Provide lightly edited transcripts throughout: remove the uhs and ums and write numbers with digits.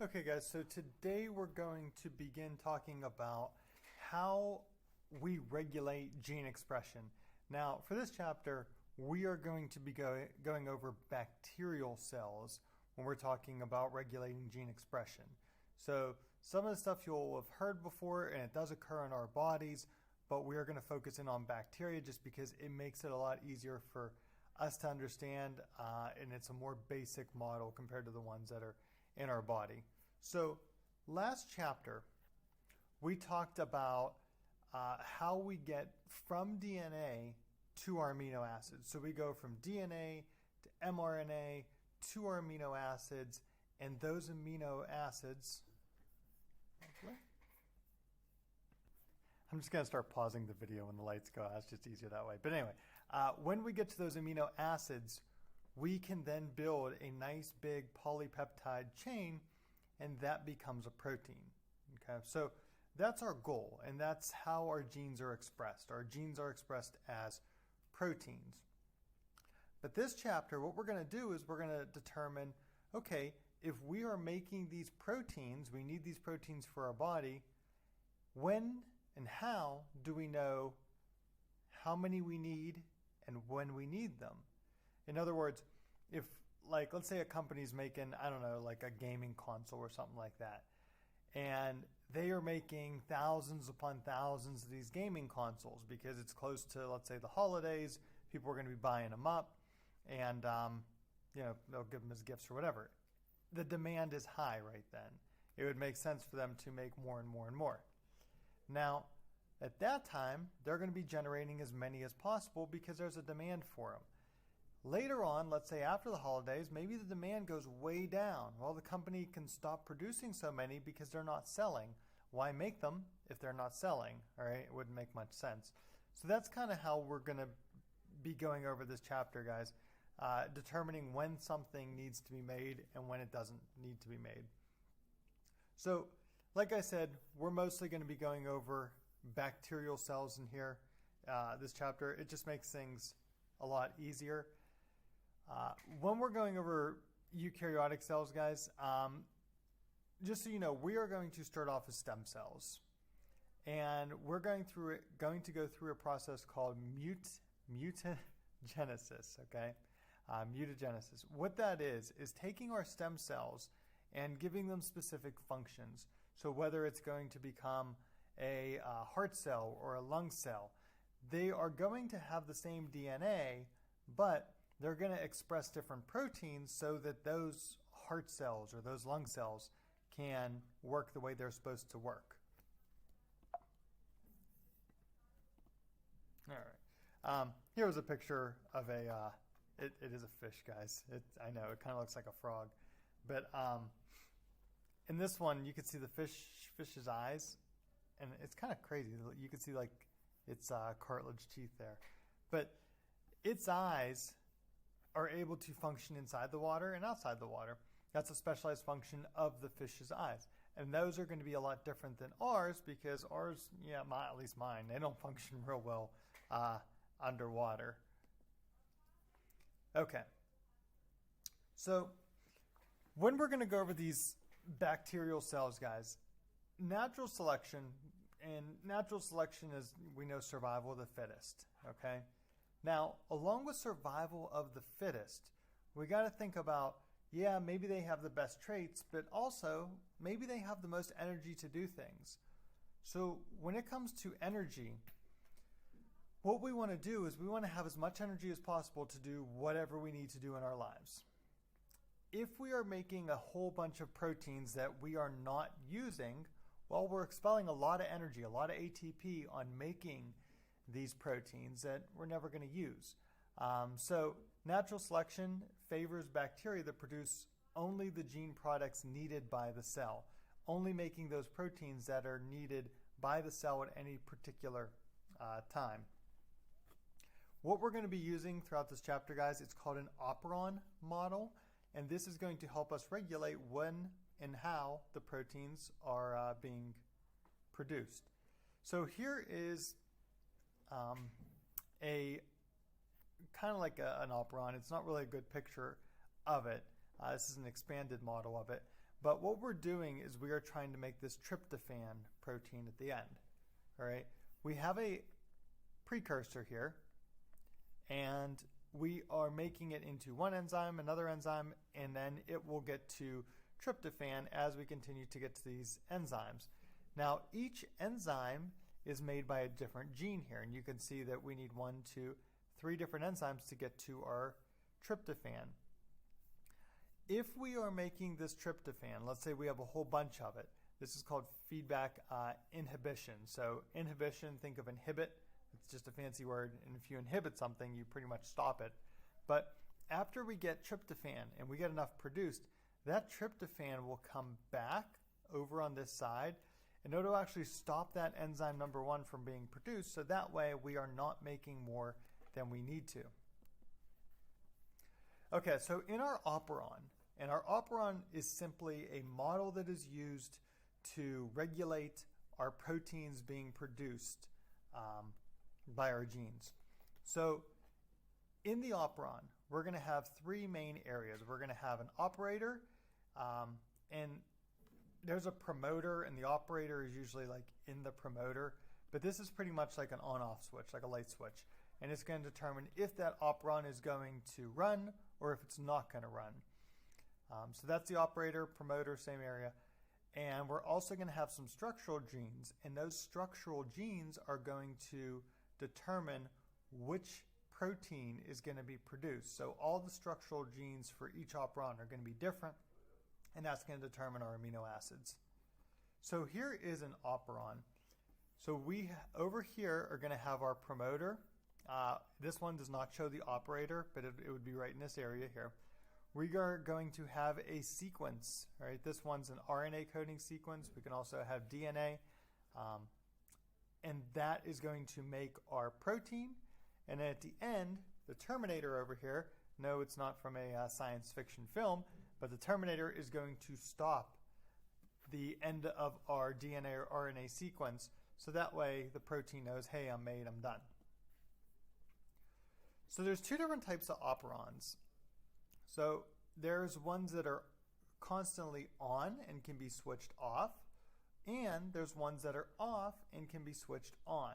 Okay guys, so today we're going to begin talking about how we regulate gene expression. Now for this chapter, we are going to be going over bacterial cells when we're talking about regulating gene expression. So some of the stuff you'll have heard before, and it does occur in our bodies, but we are going to focus in on bacteria just because it makes it a lot easier for us to understand, and it's a more basic model compared to the ones that are in our body. So last chapter, we talked about how we get from DNA to our amino acids. So we go from DNA to mRNA to our amino acids, and those amino acids, I'm just going to start pausing the video when the lights go out. It's just easier that way. But anyway, when we get to those amino acids, we can then build a nice big polypeptide chain, and that becomes a protein. Okay, so that's our goal, and that's how our genes are expressed. Our genes are expressed as proteins. But this chapter, what we're going to do is we're going to determine, okay, if we are making these proteins, we need these proteins for our body, when and how do we know how many we need and when we need them? In other words, if, like, let's say a company's making, I don't know, like a gaming console or something like that, and they are making thousands upon thousands of these gaming consoles because it's close to, let's say, the holidays, people are going to be buying them up, and they'll give them as gifts or whatever. The demand is high right then. It would make sense for them to make more and more and more. Now, at that time, they're going to be generating as many as possible because there's a demand for them. Later on, let's say after the holidays, maybe the demand goes way down. Well, the company can stop producing so many because they're not selling. Why make them if they're not selling? All right, it wouldn't make much sense. So that's kind of how we're going to be going over this chapter, guys, determining when something needs to be made and when it doesn't need to be made. So, like I said, we're mostly going to be going over bacterial cells in here, this chapter. It just makes things a lot easier. When we're going over eukaryotic cells, guys, just so you know, we are going to start off as stem cells. And we're going to go through a process called mutagenesis, okay? Mutagenesis. What that is taking our stem cells and giving them specific functions. So whether it's going to become a heart cell or a lung cell, they are going to have the same DNA, but they're going to express different proteins so that those heart cells or those lung cells can work the way they're supposed to work. All right. Here was a picture of a, it is a fish, guys. I know, it kind of looks like a frog. But in this one, you can see the fish's eyes, and it's kind of crazy. You can see like its cartilage teeth there. But its eyes are able to function inside the water and outside the water. That's a specialized function of the fish's eyes. And those are going to be a lot different than ours because ours, at least mine, they don't function real well underwater. Okay. So when we're going to go over these bacterial cells, guys, natural selection, and natural selection is, we know, survival of the fittest, okay? Now, along with survival of the fittest, we got to think about, maybe they have the best traits, but also maybe they have the most energy to do things. So when it comes to energy, what we want to do is we want to have as much energy as possible to do whatever we need to do in our lives. If we are making a whole bunch of proteins that we are not using, well, we're expelling a lot of energy, a lot of ATP on making these proteins that we're never going to use. So natural selection favors bacteria that produce only the gene products needed by the cell, only making those proteins that are needed by the cell at any particular time. What we're going to be using throughout this chapter, guys, it's called an Operon model, and this is going to help us regulate when and how the proteins are being produced. So here is a kind of like an Operon. It's not really a good picture of it. This is an expanded model of it. But what we're doing is we are trying to make this tryptophan protein at the end. All right. We have a precursor here, and we are making it into one enzyme, another enzyme, and then it will get to tryptophan as we continue to get to these enzymes. Now, each enzyme is made by a different gene here, and you can see that we need 1, 2, 3 different enzymes to get to our tryptophan. If we are making this tryptophan, let's say we have a whole bunch of it, this is called feedback inhibition. So inhibition, think of inhibit, it's just a fancy word, and if you inhibit something, you pretty much stop it. But after we get tryptophan and we get enough produced, that tryptophan will come back over on this side, and it'll actually stop that enzyme number 1 from being produced, so that way we are not making more than we need to. Okay, so in our operon, and our operon is simply a model that is used to regulate our proteins being produced by our genes. So in the operon, we're going to have 3 main areas. We're going to have an operator, and there's a promoter, and the operator is usually like in the promoter, but this is pretty much like an on-off switch, like a light switch, and it's going to determine if that operon is going to run or if it's not going to run. So that's the operator, promoter, same area. And we're also going to have some structural genes, and those structural genes are going to determine which protein is going to be produced. So all the structural genes for each operon are going to be different, and that's going to determine our amino acids. So here is an operon. So we over here are going to have our promoter. This one does not show the operator, but it would be right in this area here. We are going to have a sequence, right? This one's an RNA coding sequence. We can also have DNA, and that is going to make our protein. And then at the end, the terminator over here, no, it's not from a science fiction film, but the terminator is going to stop the end of our DNA or RNA sequence, so that way the protein knows, hey, I'm made, I'm done. So there's 2 different types of operons. So there's ones that are constantly on and can be switched off, and there's ones that are off and can be switched on.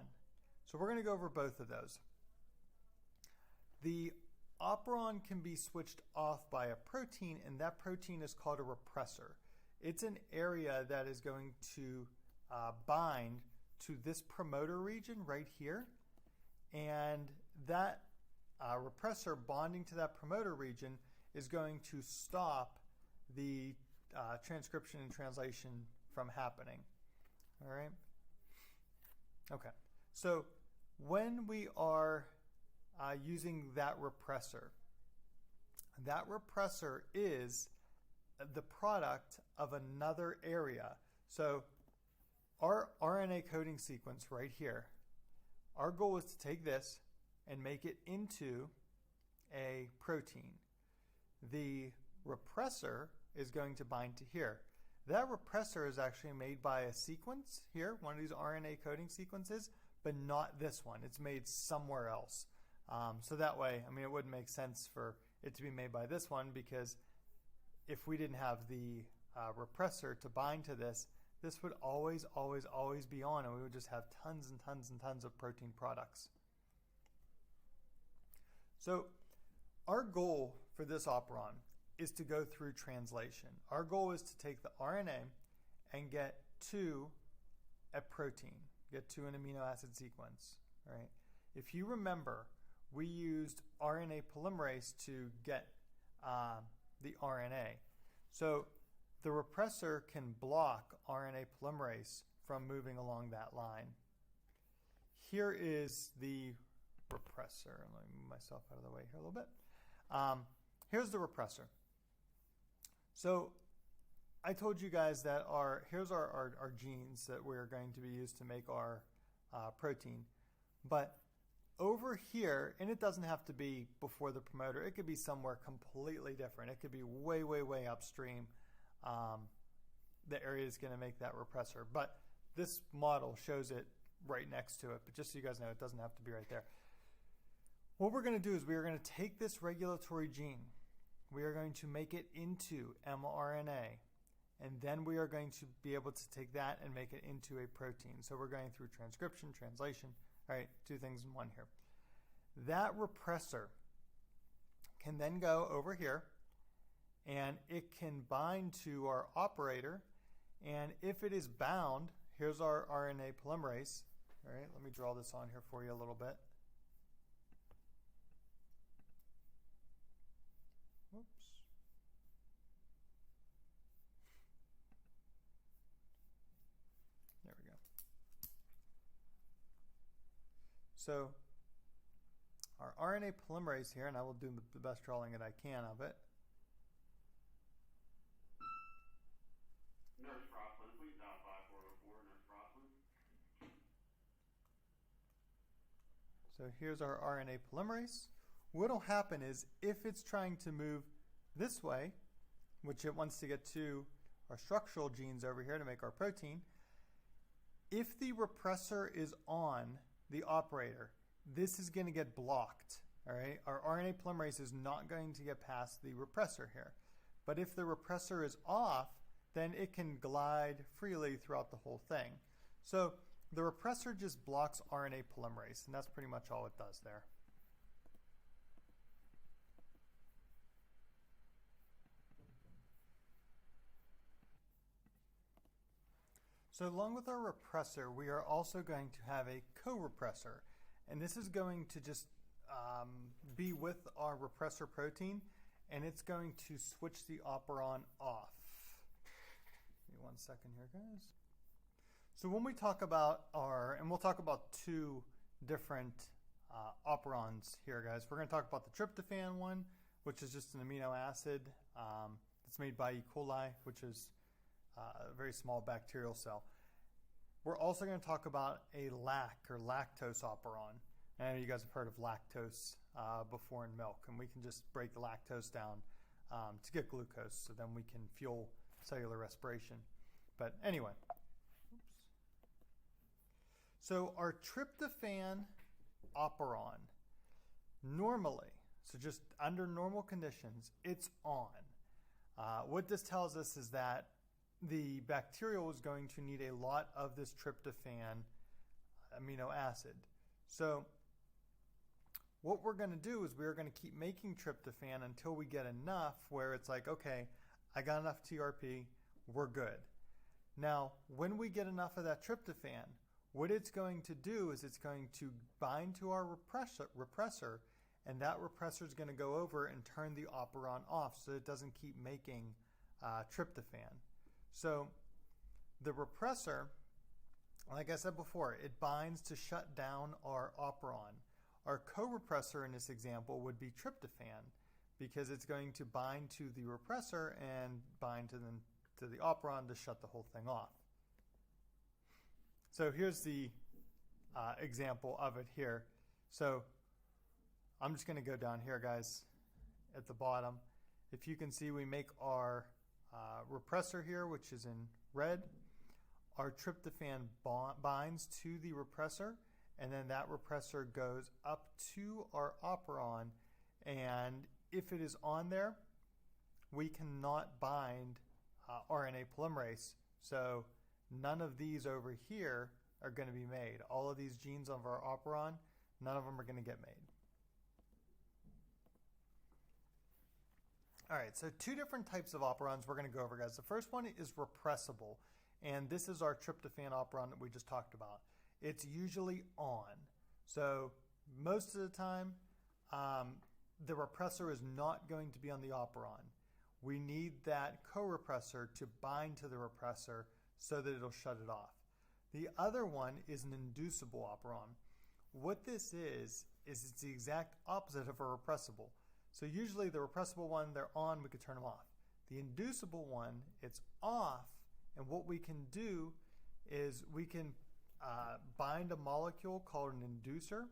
So we're going to go over both of those. The operon can be switched off by a protein, and that protein is called a repressor. It's an area that is going to bind to this promoter region right here, and that repressor bonding to that promoter region is going to stop the transcription and translation from happening. All right? Okay. So when we are using that repressor is the product of another area. So our RNA coding sequence right here, our goal is to take this and make it into a protein. The repressor is going to bind to here. That repressor is actually made by a sequence here, one of these RNA coding sequences, but not this one. It's made somewhere else. So that way, I mean, it wouldn't make sense for it to be made by this one, because if we didn't have the repressor to bind to this, this would always be on, and we would just have tons and tons and tons of protein products. So our goal for this operon is to go through translation. Our goal is to take the RNA and get to a protein, get to an amino acid sequence. Right? If you remember, we used RNA polymerase to get the RNA. So the repressor can block RNA polymerase from moving along that line. Here is the repressor. Let me move myself out of the way here a little bit. Here's the repressor. So I told you guys that here's our genes that we're going to be used to make our protein. But over here, and it doesn't have to be before the promoter, it could be somewhere completely different. It could be way, way, way upstream. The area is going to make that repressor. But this model shows it right next to it. But just so you guys know, it doesn't have to be right there. What we're going to do is we are going to take this regulatory gene. We are going to make it into mRNA. and then we are going to be able to take that and make it into a protein. So we're going through transcription, translation, all right, two things in one here. That repressor can then go over here, and it can bind to our operator, and if it is bound, here's our RNA polymerase. All right, let me draw this on here for you a little bit. Whoops. There we go. So our RNA polymerase here, and I will do the best drawing that I can of it. Nurse Roslin, please dial 5404, Nurse Roslin. So here's our RNA polymerase. What'll happen is if it's trying to move this way, which it wants to get to our structural genes over here to make our protein, if the repressor is on the operator, this is going to get blocked. All right, our RNA polymerase is not going to get past the repressor here. But if the repressor is off, then it can glide freely throughout the whole thing. So the repressor just blocks RNA polymerase, and that's pretty much all it does there. So along with our repressor, we are also going to have a corepressor. And this is going to just be with our repressor protein, and it's going to switch the operon off. Give me 1 second here, guys. So when we talk about and we'll talk about two different operons here, guys. We're going to talk about the tryptophan one, which is just an amino acid that's made by E. coli, which is a very small bacterial cell. We're also going to talk about a lac or lactose operon. I know you guys have heard of lactose before in milk, and we can just break the lactose down to get glucose, so then we can fuel cellular respiration. But anyway, so our tryptophan operon, normally, so just under normal conditions, it's on. What this tells us is that the bacterial is going to need a lot of this tryptophan amino acid. So what we're going to do is we're going to keep making tryptophan until we get enough where it's like, okay, I got enough TRP, we're good. Now, when we get enough of that tryptophan, what it's going to do is it's going to bind to our repressor, and that repressor is going to go over and turn the operon off so it doesn't keep making tryptophan. So the repressor, like I said before, it binds to shut down our operon. Our corepressor in this example would be tryptophan because it's going to bind to the repressor and bind to the operon to shut the whole thing off. So here's the example of it here. So I'm just going to go down here, guys, at the bottom. If you can see, we make our repressor here, which is in red. Our tryptophan binds to the repressor, and then that repressor goes up to our operon, and if it is on there, we cannot bind RNA polymerase. So none of these over here are going to be made. All of these genes of our operon, none of them are going to get made. All right, so two different types of operons we're going to go over, guys. The first one is repressible, and this is our tryptophan operon that we just talked about. It's usually on. So most of the time, the repressor is not going to be on the operon. We need that corepressor to bind to the repressor so that it'll shut it off. The other one is an inducible operon. What this is it's the exact opposite of a repressible. So usually the repressible one, they're on, we could turn them off. The inducible one, it's off, and what we can do is we can bind a molecule called an inducer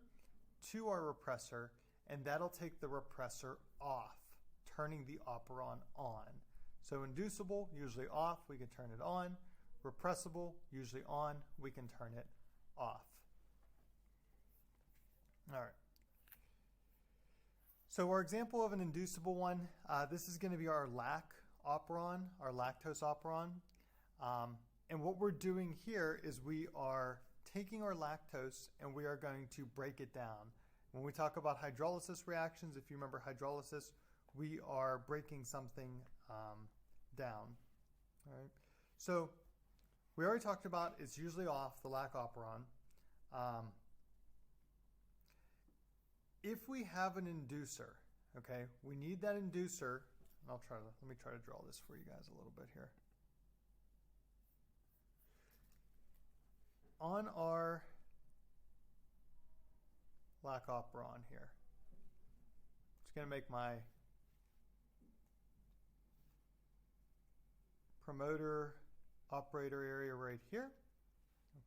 to our repressor, and that'll take the repressor off, turning the operon on. So inducible, usually off, we can turn it on. Repressible, usually on, we can turn it off. All right. So our example of an inducible one, this is going to be our Lac Operon, our lactose Operon. And what we're doing here is we are taking our lactose and we are going to break it down. When we talk about hydrolysis reactions, if you remember hydrolysis, we are breaking something down. All right. So we already talked about it's usually off the Lac Operon. If we have an inducer, okay, we need that inducer. And let me try to draw this for you guys a little bit here. On our Lac Operon here, I'm just going to make my promoter operator area right here.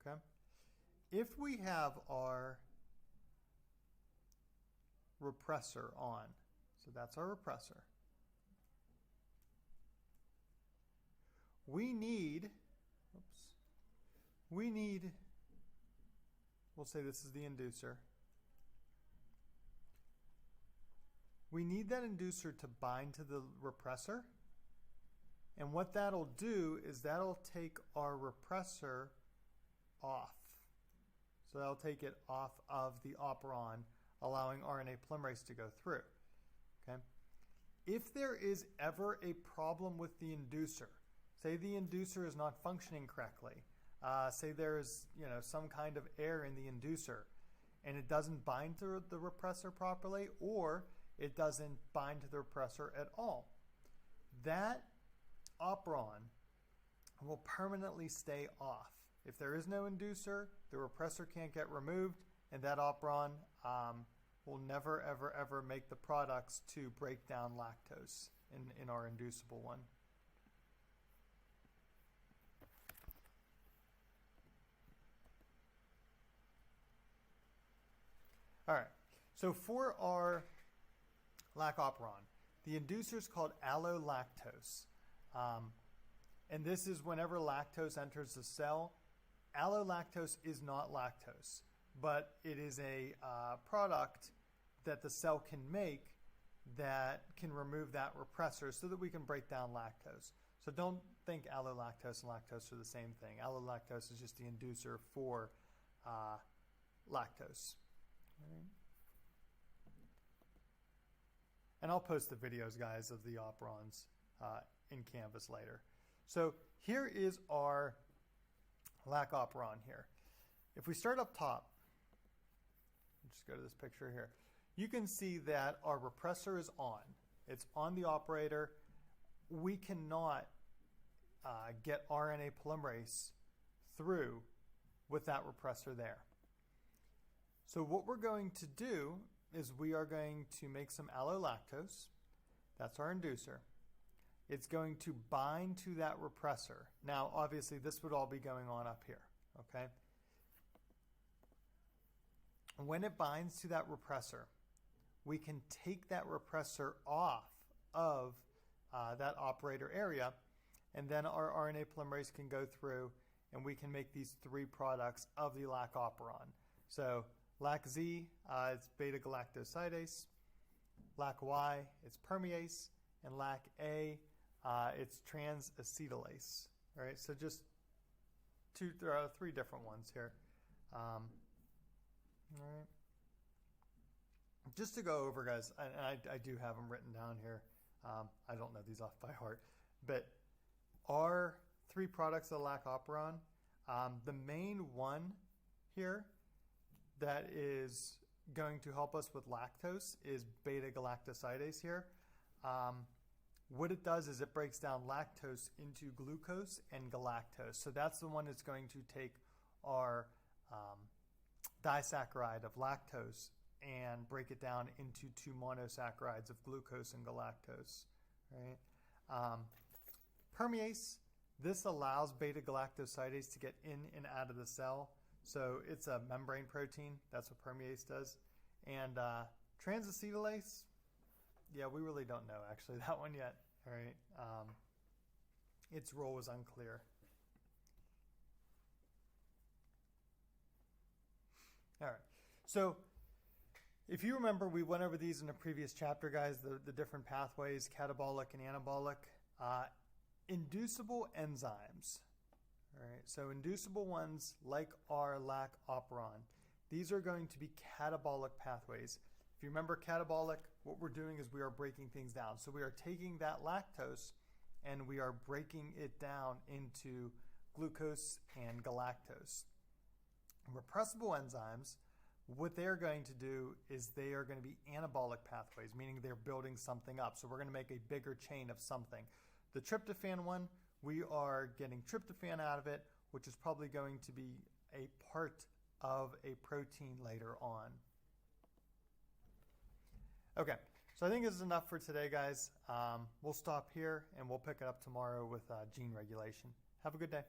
Okay. If we have our repressor on, so that's our repressor, we need, we'll say this is the inducer. We need that inducer to bind to the repressor. And what that'll do is that'll take our repressor off. So that'll take it off of the Operon, allowing RNA polymerase to go through. Okay? If there is ever a problem with the inducer, say the inducer is not functioning correctly, say there is some kind of error in the inducer and it doesn't bind to the repressor properly, or it doesn't bind to the repressor at all, that Operon will permanently stay off. If there is no inducer, the repressor can't get removed, and that Operon will never, ever, ever make the products to break down lactose in our inducible one. All right, so for our Lac Operon, the inducer is called allolactose. And this is whenever lactose enters the cell. Allolactose is not lactose, but it is a product that the cell can make that can remove that repressor so that we can break down lactose. So don't think allolactose and lactose are the same thing. Allolactose is just the inducer for lactose. Right. And I'll post the videos, guys, of the Operons in Canvas later. So here is our Lac Operon here. If we start up top, just go to this picture here, you can see that our repressor is on. It's on the operator. We cannot get RNA polymerase through with that repressor there. So what we're going to do is we are going to make some allolactose. That's our inducer. It's going to bind to that repressor. Now, obviously, this would all be going on up here, okay? When it binds to that repressor, we can take that repressor off of that operator area, and then our RNA polymerase can go through, and we can make these three products of the Lac Operon. So Lac Z, it's beta-galactosidase. Lac Y, it's permease. And Lac A, it's trans-acetylase. All right, so just three different ones here. All right. Just to go over, guys, and I do have them written down here. I don't know these off by heart. But our three products of Lac Operon, the main one here that is going to help us with lactose is beta-galactosidase here. What it does is it breaks down lactose into glucose and galactose. So that's the one that's going to take our disaccharide of lactose and break it down into two monosaccharides of glucose and galactose. Right? Permease, this allows beta-galactosidase to get in and out of the cell. So it's a membrane protein. That's what permease does. And trans-acetylase, yeah, we really don't know actually that one yet. All right. Its role is unclear. All right. So if you remember, we went over these in a previous chapter, guys, the different pathways, catabolic and anabolic. Inducible enzymes. All right, so inducible ones like our Lac Operon, these are going to be catabolic pathways. If you remember catabolic, what we're doing is we are breaking things down. So we are taking that lactose and we are breaking it down into glucose and galactose. Repressible enzymes, what they're going to do is they are going to be anabolic pathways, meaning they're building something up. So we're going to make a bigger chain of something. The tryptophan one, we are getting tryptophan out of it, which is probably going to be a part of a protein later on. Okay, so I think this is enough for today, guys. We'll stop here and we'll pick it up tomorrow with gene regulation. Have a good day.